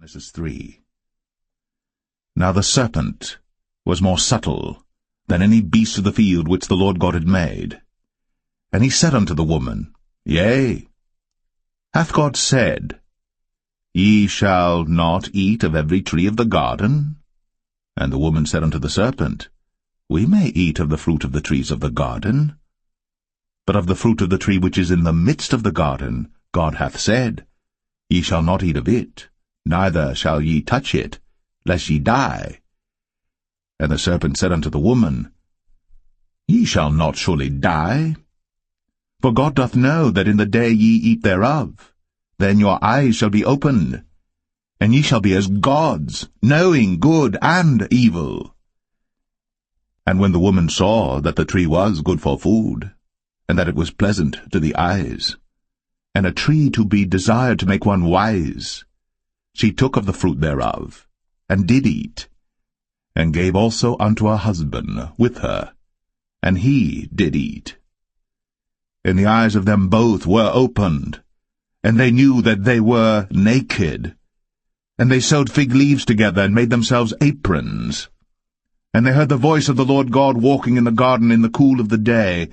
Genesis 3. Now the serpent was more subtle than any beast of the field which the Lord God had made. And he said unto the woman, Yea, hath God said, Ye shall not eat of every tree of the garden? And the woman said unto the serpent, We may eat of the fruit of the trees of the garden. But of the fruit of the tree which is in the midst of the garden, God hath said, Ye shall not eat of it, neither shall ye touch it, lest ye die. And the serpent said unto the woman, Ye shall not surely die. For God doth know that in the day ye eat thereof, then your eyes shall be opened, and ye shall be as gods, knowing good and evil. And when the woman saw that the tree was good for food, and that it was pleasant to the eyes, and a tree to be desired to make one wise, she took of the fruit thereof, and did eat, and gave also unto her husband with her, and he did eat. And the eyes of them both were opened, and they knew that they were naked. And they sewed fig leaves together, and made themselves aprons. And they heard the voice of the Lord God walking in the garden in the cool of the day.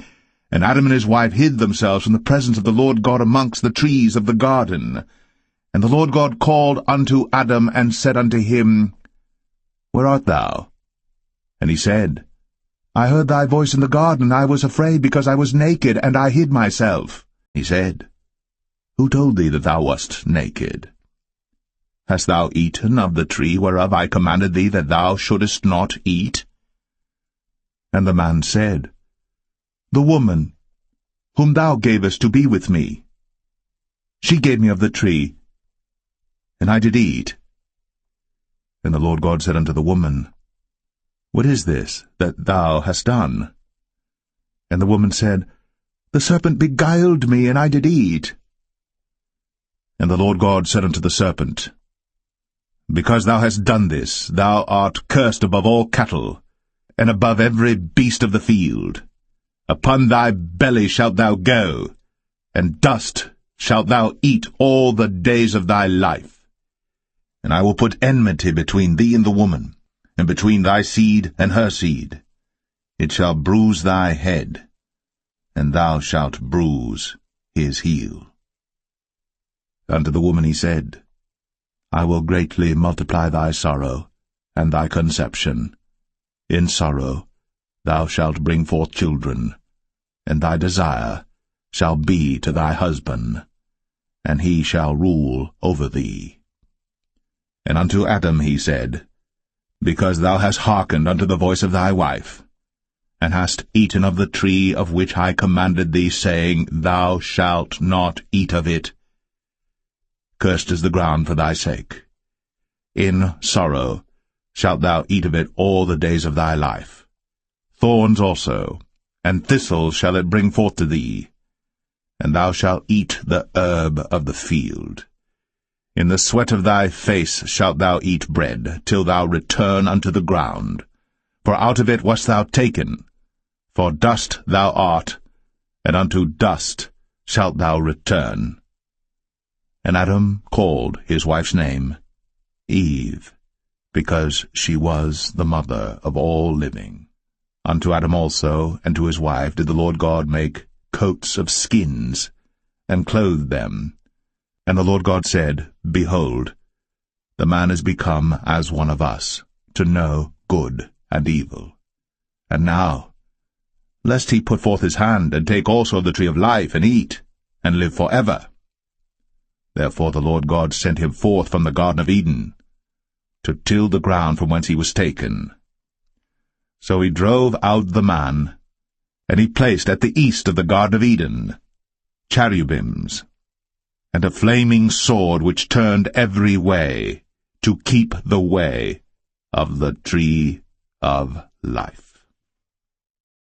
And Adam and his wife hid themselves from the presence of the Lord God amongst the trees of the garden. And the Lord God called unto Adam, and said unto him, Where art thou? And he said, I heard thy voice in the garden, and I was afraid, because I was naked, and I hid myself. He said, Who told thee that thou wast naked? Hast thou eaten of the tree whereof I commanded thee that thou shouldest not eat? And the man said, The woman, whom thou gavest to be with me, she gave me of the tree, and I did eat. And the Lord God said unto the woman, What is this that thou hast done? And the woman said, The serpent beguiled me, and I did eat. And the Lord God said unto the serpent, Because thou hast done this, thou art cursed above all cattle, and above every beast of the field. Upon thy belly shalt thou go, and dust shalt thou eat all the days of thy life. And I will put enmity between thee and the woman, and between thy seed and her seed. It shall bruise thy head, and thou shalt bruise his heel. Unto the woman he said, I will greatly multiply thy sorrow, and thy conception. In sorrow thou shalt bring forth children, and thy desire shall be to thy husband, and he shall rule over thee. And unto Adam he said, Because thou hast hearkened unto the voice of thy wife, and hast eaten of the tree of which I commanded thee, saying, Thou shalt not eat of it, cursed is the ground for thy sake. In sorrow shalt thou eat of it all the days of thy life. Thorns also, and thistles shall it bring forth to thee, and thou shalt eat the herb of the field. In the sweat of thy face shalt thou eat bread, till thou return unto the ground. For out of it wast thou taken, for dust thou art, and unto dust shalt thou return. And Adam called his wife's name Eve, because she was the mother of all living. Unto Adam also and to his wife did the Lord God make coats of skins, and clothed them. And the Lord God said, Behold, the man is become as one of us, to know good and evil. And now, lest he put forth his hand, and take also of the tree of life, and eat, and live forever. Therefore the Lord God sent him forth from the Garden of Eden, to till the ground from whence he was taken. So he drove out the man, and he placed at the east of the Garden of Eden cherubims, and a flaming sword which turned every way, to keep the way of the tree of life.